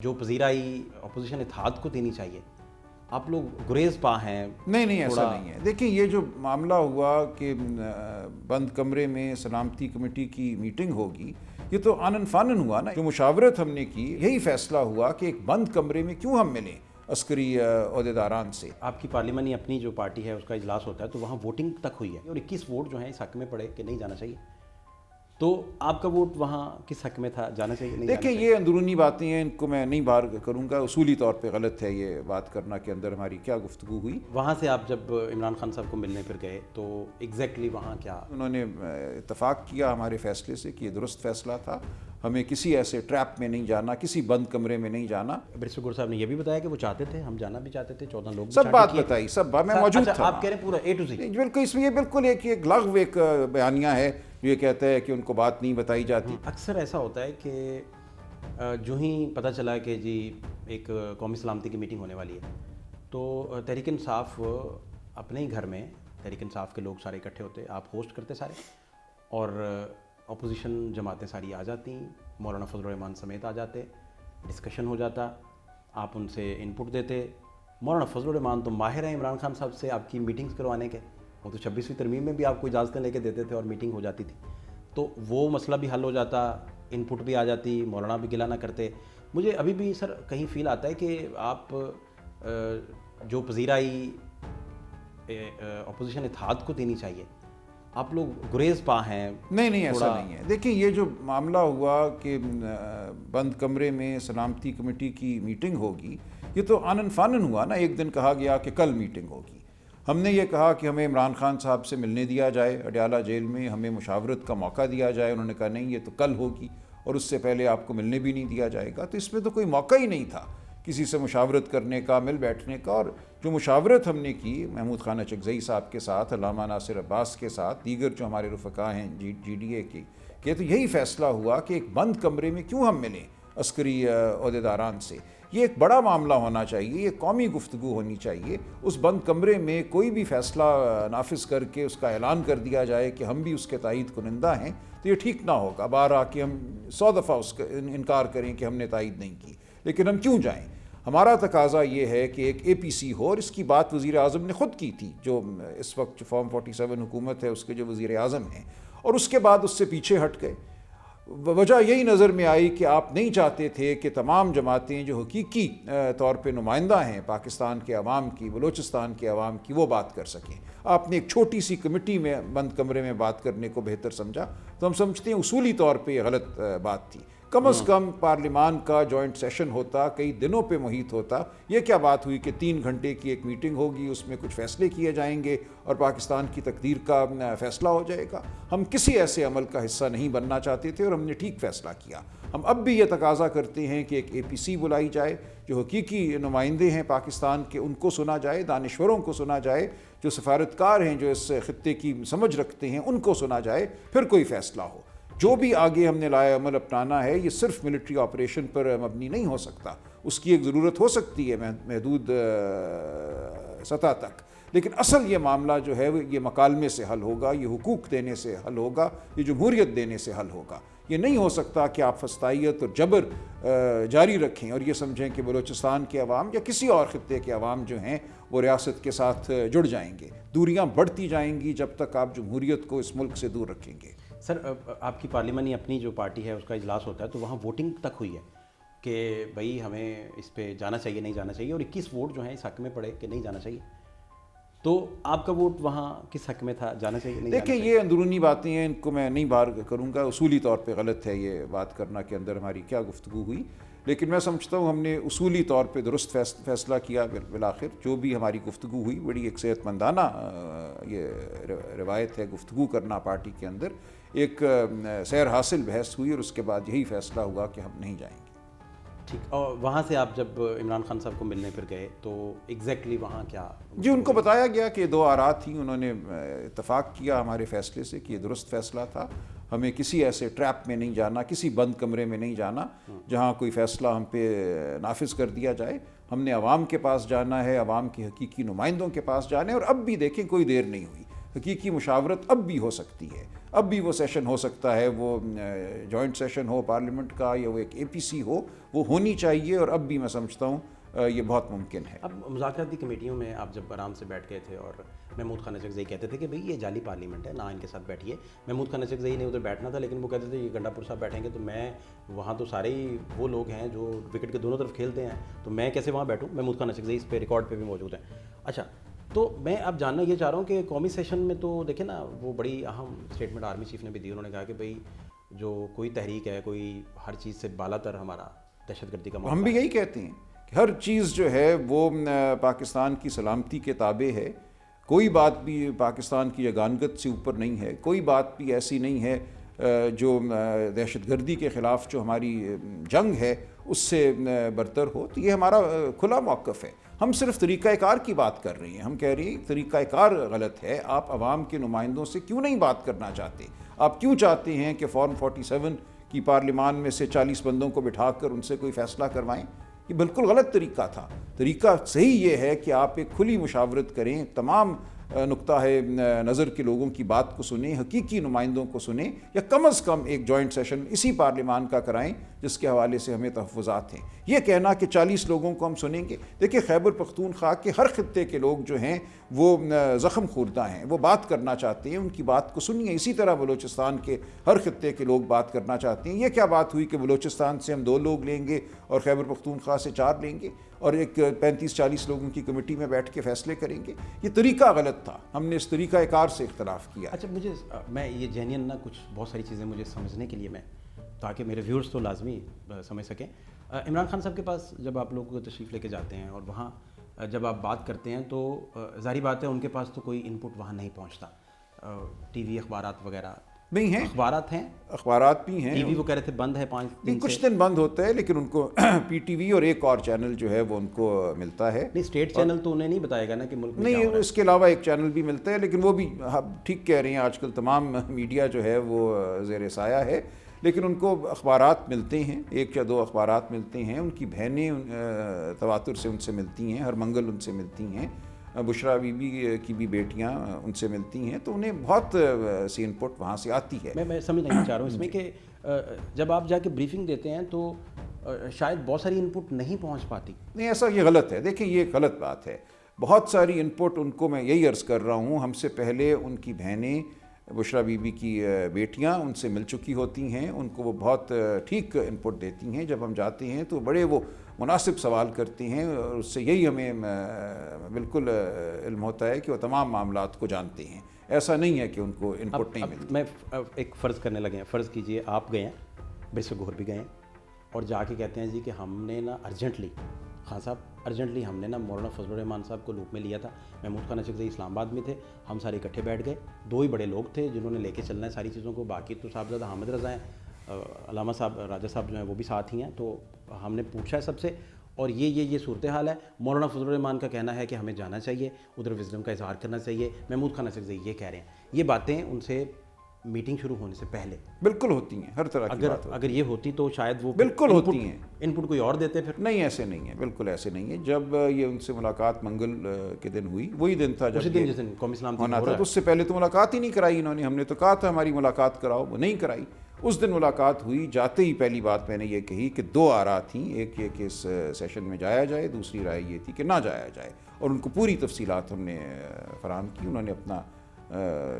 جو پذیرائی اپوزیشن اتحاد کو دینی چاہیے، آپ لوگ گریز پا ہیں؟ نہیں ایسا نہیں ہے۔ دیکھیں یہ جو معاملہ ہوا کہ بند کمرے میں سلامتی کمیٹی کی میٹنگ ہوگی، یہ تو آنن فانن ہوا نا۔ جو مشاورت ہم نے کی، یہی فیصلہ ہوا کہ ایک بند کمرے میں کیوں ہم ملیں عسکری عہدیداران سے۔ آپ کی پارلیمانی اپنی جو پارٹی ہے اس کا اجلاس ہوتا ہے تو وہاں ووٹنگ تک ہوئی ہے اور 21 ووٹ جو ہیں اس حق میں پڑے کہ نہیں جانا چاہیے، تو آپ کا ووٹ وہاں کس حق میں تھا، جانا چاہیے نہیں جانا دیکھیں چاہیے؟ یہ اندرونی باتیں ہیں، ان کو میں نہیں باہر کروں گا۔ اصولی طور پہ غلط ہے یہ بات کرنا کہ اندر ہماری کیا گفتگو ہوئی۔ وہاں سے آپ جب عمران خان صاحب کو ملنے پھر گئے تو ایگزیکٹلی وہاں کیا انہوں نے اتفاق کیا ہمارے فیصلے سے کہ یہ درست فیصلہ تھا، ہمیں کسی ایسے ٹریپ میں نہیں جانا، کسی بند کمرے میں نہیں جانا۔ برسو گر صاحب نے یہ بھی بتایا کہ وہ چاہتے تھے، ہم جانا بھی چاہتے تھے، 14 لوگ بھی سب چاہتے بات کیے۔ بتائی، سب بات میں موجود اچھا، تھا۔ آپ کہہ رہے ہیں پورا اے ٹو زی؟ بالکل، اس میں یہ بالکل ایک لغو ایک بیانیہ ہے جو یہ کہتا ہے کہ ان کو بات نہیں بتائی جاتی۔ اکثر ایسا ہوتا ہے کہ جو ہی پتہ چلا کہ جی ایک قومی سلامتی کی میٹنگ ہونے والی ہے تو تحریک انصاف اپنے ہی گھر میں، تحریک انصاف کے لوگ سارے اکٹھے ہوتے، آپ ہوسٹ کرتے سارے، اور اپوزیشن جماعتیں ساری آ جاتی، مولانا فضل الرحمان سمیت آ جاتے، ڈسکشن ہو جاتا، آپ ان سے ان پٹ دیتے۔ مولانا فضل الرحمان تو ماہر ہیں عمران خان صاحب سے آپ کی میٹنگز کروانے کے، وہ تو 26ویں ترمیم میں بھی آپ کو اجازتیں لے کے دیتے تھے اور میٹنگ ہو جاتی تھی، تو وہ مسئلہ بھی حل ہو جاتا، ان پٹ بھی آ جاتی، مولانا بھی گلہ نہ کرتے۔ مجھے ابھی بھی سر کہیں فیل آتا ہے کہ آپ جو پذیرائی اپوزیشن اتحاد کو دینی چاہیے، آپ لوگ گریز پا ہیں۔ نہیں ایسا نہیں ہے۔ دیکھیں یہ جو معاملہ ہوا کہ بند کمرے میں سلامتی کمیٹی کی میٹنگ ہوگی، یہ تو آنن فانن ہوا نا۔ ایک دن کہا گیا کہ کل میٹنگ ہوگی، ہم نے یہ کہا کہ ہمیں عمران خان صاحب سے ملنے دیا جائے اڈیالہ جیل میں، ہمیں مشاورت کا موقع دیا جائے، انہوں نے کہا نہیں یہ تو کل ہوگی اور اس سے پہلے آپ کو ملنے بھی نہیں دیا جائے گا۔ تو اس میں تو کوئی موقع ہی نہیں تھا کسی سے مشاورت کرنے کا، مل بیٹھنے کا۔ اور جو مشاورت ہم نے کی محمود خان اچکزئی صاحب کے ساتھ، علامہ ناصر عباس کے ساتھ، دیگر جو ہمارے رفقا ہیں جی ڈی اے کی، کہ تو یہی فیصلہ ہوا کہ ایک بند کمرے میں کیوں ہم ملیں عسکری عہدیداران سے۔ یہ ایک بڑا معاملہ ہونا چاہیے، یہ قومی گفتگو ہونی چاہیے۔ اس بند کمرے میں کوئی بھی فیصلہ نافذ کر کے اس کا اعلان کر دیا جائے کہ ہم بھی اس کے تائید کنندہ ہیں، تو یہ ٹھیک نہ ہوگا۔ بار آ کے ہم 100 دفعہ اس کا انکار کریں کہ ہم نے تائید نہیں کی، لیکن ہم کیوں جائیں؟ ہمارا تقاضا یہ ہے کہ ایک اے پی سی ہو، اور اس کی بات وزیر اعظم نے خود کی تھی، جو اس وقت جو فارم 47 حکومت ہے اس کے جو وزیر اعظم ہیں، اور اس کے بعد اس سے پیچھے ہٹ گئے۔ وجہ یہی نظر میں آئی کہ آپ نہیں چاہتے تھے کہ تمام جماعتیں جو حقیقی طور پہ نمائندہ ہیں پاکستان کے عوام کی، بلوچستان کے عوام کی، وہ بات کر سکیں۔ آپ نے ایک چھوٹی سی کمیٹی میں بند کمرے میں بات کرنے کو بہتر سمجھا، تو ہم سمجھتے ہیں اصولی طور پہ یہ غلط بات تھی۔ کم از کم پارلیمان کا جوائنٹ سیشن ہوتا، کئی دنوں پہ محیط ہوتا۔ یہ کیا بات ہوئی کہ 3 گھنٹے کی ایک میٹنگ ہوگی، اس میں کچھ فیصلے کیے جائیں گے اور پاکستان کی تقدیر کا فیصلہ ہو جائے گا؟ ہم کسی ایسے عمل کا حصہ نہیں بننا چاہتے تھے اور ہم نے ٹھیک فیصلہ کیا۔ ہم اب بھی یہ تقاضا کرتے ہیں کہ ایک اے پی سی بلائی جائے، جو حقیقی نمائندے ہیں پاکستان کے ان کو سنا جائے، دانشوروں کو سنا جائے، جو سفارتکار ہیں جو اس خطے کی سمجھ رکھتے ہیں ان کو سنا جائے، پھر کوئی فیصلہ ہو۔ جو بھی آگے ہم نے لایا عمل اپنانا ہے، یہ صرف ملٹری آپریشن پر مبنی نہیں ہو سکتا۔ اس کی ایک ضرورت ہو سکتی ہے محدود سطح تک، لیکن اصل یہ معاملہ جو ہے یہ مکالمے سے حل ہوگا، یہ حقوق دینے سے حل ہوگا، یہ جمہوریت دینے سے حل ہوگا۔ یہ نہیں ہو سکتا کہ آپ فسطائیت اور جبر جاری رکھیں اور یہ سمجھیں کہ بلوچستان کے عوام یا کسی اور خطے کے عوام جو ہیں وہ ریاست کے ساتھ جڑ جائیں گے۔ دوریاں بڑھتی جائیں گی جب تک آپ جمہوریت کو اس ملک سے دور رکھیں گے۔ سر آپ کی پارلیمانی اپنی جو پارٹی ہے اس کا اجلاس ہوتا ہے تو وہاں ووٹنگ تک ہوئی ہے کہ بھائی ہمیں اس پہ جانا چاہیے نہیں جانا چاہیے، اور 21 ووٹ جو ہیں اس حق میں پڑے کہ نہیں جانا چاہیے، تو آپ کا ووٹ وہاں کس حق میں تھا، جانا چاہیے نہیں جانا دیکھیں چاہیے؟ یہ اندرونی باتیں ہیں، ان کو میں نہیں باہر کروں گا۔ اصولی طور پہ غلط ہے یہ بات کرنا کہ اندر ہماری کیا گفتگو ہوئی، لیکن میں سمجھتا ہوں ہم نے اصولی طور پہ درست فیصلہ کیا۔ بالآخر جو بھی ہماری گفتگو ہوئی، بڑی ایک صحت مندانہ یہ روایت ہے گفتگو کرنا پارٹی کے اندر، ایک سیر حاصل بحث ہوئی اور اس کے بعد یہی فیصلہ ہوا کہ ہم نہیں جائیں گے۔ ٹھیک، اور وہاں سے آپ جب عمران خان صاحب کو ملنے پھر گئے تو ایگزیکٹلی وہاں کیا؟ جی ان کو بتایا گیا کہ 2 آراء تھیں، انہوں نے اتفاق کیا ہمارے فیصلے سے کہ یہ درست فیصلہ تھا، ہمیں کسی ایسے ٹریپ میں نہیں جانا، کسی بند کمرے میں نہیں جانا جہاں کوئی فیصلہ ہم پہ نافذ کر دیا جائے۔ ہم نے عوام کے پاس جانا ہے، عوام کے حقیقی نمائندوں کے پاس جانا ہے، اور اب بھی دیکھیں کوئی دیر نہیں ہوئی۔ حقیقی مشاورت اب بھی ہو سکتی ہے، اب بھی وہ سیشن ہو سکتا ہے، وہ جوائنٹ سیشن ہو پارلیمنٹ کا یا وہ ایک اے پی سی ہو، وہ ہونی چاہیے، اور اب بھی میں سمجھتا ہوں یہ بہت ممکن ہے۔ اب مذاکراتی کمیٹیوں میں آپ جب آرام سے بیٹھ گئے تھے اور محمود خان اچکزئی کہتے تھے کہ بھئی یہ جعلی پارلیمنٹ ہے، نہ ان کے ساتھ بیٹھیے، محمود خان اچکزئی نے ادھر بیٹھنا تھا، لیکن وہ کہتے تھے یہ گنڈا پور صاحب بیٹھیں گے تو میں وہاں تو سارے ہی وہ لوگ ہیں جو وکٹ کے دونوں طرف کھیلتے ہیں، تو میں کیسے وہاں بیٹھوں؟ محمود خان اچکزئی اس پہ ریکارڈ پہ بھی موجود ہیں۔ اچھا، تو میں اب جاننا یہ چاہ رہا ہوں کہ قومی سیشن میں تو دیکھیں نا، وہ بڑی اہم اسٹیٹمنٹ آرمی چیف نے بھی دی، انہوں نے کہا کہ بھئی جو کوئی تحریک ہے، کوئی ہر چیز سے بالا تر ہمارا دہشت گردی کا ہم بھی یہی کہتے ہیں کہ ہر چیز جو ہے وہ پاکستان کی سلامتی کے تابع ہے، کوئی بات بھی پاکستان کی یگانگت سے اوپر نہیں ہے، کوئی بات بھی ایسی نہیں ہے جو دہشت گردی کے خلاف جو ہماری جنگ ہے اس سے برتر ہو۔ تو یہ ہمارا کھلا موقف ہے، ہم صرف طریقہ کار کی بات کر رہے ہیں، ہم کہہ رہے ہیں طریقہ کار غلط ہے۔ آپ عوام کے نمائندوں سے کیوں نہیں بات کرنا چاہتے؟ آپ کیوں چاہتے ہیں کہ فارم 47 کی پارلیمان میں سے 40 بندوں کو بٹھا کر ان سے کوئی فیصلہ کروائیں؟ یہ بالکل غلط طریقہ تھا۔ طریقہ صحیح یہ ہے کہ آپ ایک کھلی مشاورت کریں، تمام نقطہ نظر کے لوگوں کی بات کو سنیں، حقیقی نمائندوں کو سنیں، یا کم از کم ایک جوائنٹ سیشن اسی پارلیمان کا کرائیں جس کے حوالے سے ہمیں تحفظات ہیں۔ یہ کہنا کہ 40 لوگوں کو ہم سنیں گے، دیکھیں خیبر پختونخوا کے ہر خطے کے لوگ جو ہیں وہ زخم خوردہ ہیں، وہ بات کرنا چاہتے ہیں، ان کی بات کو سنیے۔ اسی طرح بلوچستان کے ہر خطے کے لوگ بات کرنا چاہتے ہیں۔ یہ کیا بات ہوئی کہ بلوچستان سے ہم 2 لوگ لیں گے اور خیبر پختونخوا سے 4 لیں گے اور ایک 35-40 لوگوں کی کمیٹی میں بیٹھ کے فیصلے کریں گے؟ یہ طریقہ غلط تھا، ہم نے اس طریقہ کار سے اختلاف کیا۔ اچھا، مجھے میں یہ جینین نا کچھ بہت ساری چیزیں مجھے سمجھنے کے لیے، میں تاکہ میرے ویورز تو لازمی سمجھ سکیں۔ عمران خان صاحب کے پاس جب آپ لوگ تشریف لے کے جاتے ہیں اور وہاں جب آپ بات کرتے ہیں تو ظاہری بات ہے ان کے پاس تو کوئی ان پٹ وہاں نہیں پہنچتا، ٹی وی اخبارات وغیرہ نہیں ہیں، اخبارات ہیں، اخبارات بھی ہیں، ٹی وی وہ کہہ رہے تھے بند ہے 5 دن کچھ دن بند ہوتا ہے، لیکن ان کو پی ٹی وی اور ایک اور چینل جو ہے وہ ان کو ملتا ہے۔ نہیں، اسٹیٹ چینل تو انہیں نہیں بتائے گا نا کہ ملک میں نہیں، اس کے علاوہ ایک چینل بھی ملتا ہے، لیکن وہ بھی ٹھیک کہہ رہے ہیں، آج کل تمام میڈیا جو ہے وہ زیر سایہ ہے، لیکن ان کو اخبارات ملتے ہیں، 1 یا 2 اخبارات ملتے ہیں۔ ان کی بہنیں تواتر سے ان سے ملتی ہیں، ہر منگل ان سے ملتی ہیں، بشرا بی بی کی بھی بیٹیاں ان سے ملتی ہیں، تو انہیں بہت سی ان پٹ وہاں سے آتی ہے۔ میں سمجھنا یہ چاہ رہا ہوں اس میں کہ جب آپ جا کے بریفنگ دیتے ہیں تو شاید بہت ساری ان پٹ نہیں پہنچ پاتی۔ نہیں، ایسا یہ غلط ہے، دیکھیں یہ غلط بات ہے، بہت ساری ان پٹ ان کو میں یہی عرض کر رہا ہوں، ہم سے پہلے ان کی بہنیں بشرا بی بی کی بیٹیاں ان سے مل چکی ہوتی ہیں، ان کو وہ بہت ٹھیک ان پٹ دیتی ہیں۔ جب ہم جاتے ہیں تو بڑے وہ مناسب سوال کرتے ہیں، اور اس سے یہی ہمیں بالکل علم ہوتا ہے کہ وہ تمام معاملات کو جانتے ہیں، ایسا نہیں ہے کہ ان کو ان پٹ نہیں ملتی۔ میں ایک فرض کرنے لگے ہیں، فرض کیجئے آپ گئے ہیں، برسو گور بھی گئے ہیں، اور جا کے کہتے ہیں جی کہ ہم نے نا ارجنٹلی، خان صاحب ارجنٹلی ہم نے نا مولانا فضل الرحمان صاحب کو لوپ میں لیا تھا، محمود خان اچکزئی اسلام آباد میں تھے، ہم سارے اکٹھے بیٹھ گئے، 2 ہی بڑے لوگ تھے جنہوں نے لے کے چلنا ہے ساری چیزوں کو، باقی تو صاحبزادہ حامد رضا ہیں، علامہ صاحب راجہ صاحب جو ہیں وہ بھی ساتھ ہی ہیں، تو ہم نے پوچھا ہے سب سے، اور یہ صورتحال ہے۔ مولانا فضل الرحمان کا کہنا ہے کہ ہمیں جانا چاہیے، ادھر وزڈم کا اظہار کرنا چاہیے، محمود خان اچکزئی یہ کہہ رہے ہیں۔ یہ باتیں ان سے میٹنگ شروع ہونے سے پہلے بالکل ہوتی ہیں، ہر طرح کی بات ہوتی ہے۔ اگر یہ ہوتی تو شاید وہ بالکل ہوتی ہیں، ان پٹ کوئی اور دیتے پھر۔ نہیں ایسے نہیں ہے، بالکل ایسے نہیں ہے۔ جب یہ ان سے ملاقات منگل کے دن ہوئی، وہی دن تھا جب جس دن قومی سلامتی ہونا تھا، تو اس سے پہلے تو ملاقات ہی نہیں کرائی انہوں نے۔ ہم نے تو کہا تھا ہماری ملاقات کراؤ، وہ نہیں کرائی۔ اس دن ملاقات ہوئی، جاتے ہی پہلی بات میں نے یہ کہی کہ 2 آراء تھیں، ایک یہ کہ اس سیشن میں جایا جائے، دوسری رائے یہ تھی کہ نہ جایا جائے، اور ان کو پوری تفصیلات ہم نے فراہم کی۔ انہوں نے اپنا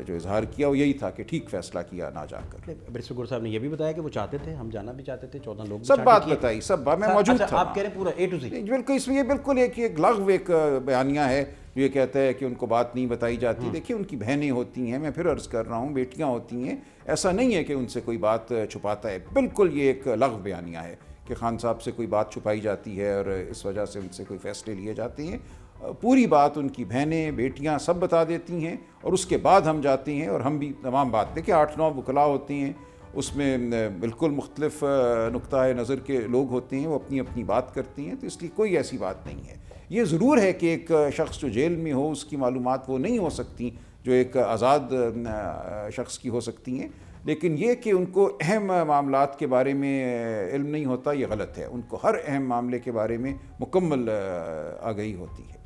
جو اظہار کیا وہ یہی تھا کہ ٹھیک فیصلہ کیا نہ جا کر۔ برسو گور صاحب نے یہ بھی بتایا کہ وہ چاہتے تھے، ہم جانا بھی چاہتے تھے، 14 لوگ سب بات بتائی، سب بات میں موجود تھا۔ آپ کہہ رہے ہیں پورا A to Z۔ بالکل، اس میں یہ بالکل ایک لغو ایک بیانیہ ہے جو یہ کہتا ہے کہ ان کو بات نہیں بتائی جاتی۔ دیکھیے ان کی بہنیں ہوتی ہیں، میں پھر عرض کر رہا ہوں، بیٹیاں ہوتی ہیں، ایسا نہیں ہے کہ ان سے کوئی بات چھپاتا ہے۔ بالکل یہ ایک لغو بیانیہ ہے کہ خان صاحب سے کوئی بات چھپائی جاتی ہے اور اس وجہ سے ان سے کوئی فیصلے لیے جاتے ہیں۔ پوری بات ان کی بہنیں، بیٹیاں سب بتا دیتی ہیں، اور اس کے بعد ہم جاتے ہیں اور ہم بھی تمام بات دیکھیں 8-9 وکلاء ہوتے ہیں، اس میں بالکل مختلف نقطہ نظر کے لوگ ہوتے ہیں، وہ اپنی اپنی بات کرتے ہیں، تو اس لیے کوئی ایسی بات نہیں ہے۔ یہ ضرور ہے کہ ایک شخص جو جیل میں ہو اس کی معلومات وہ نہیں ہو سکتی جو ایک آزاد شخص کی ہو سکتی ہیں، لیکن یہ کہ ان کو اہم معاملات کے بارے میں علم نہیں ہوتا، یہ غلط ہے۔ ان کو ہر اہم معاملے کے بارے میں مکمل آگہی ہوتی ہے۔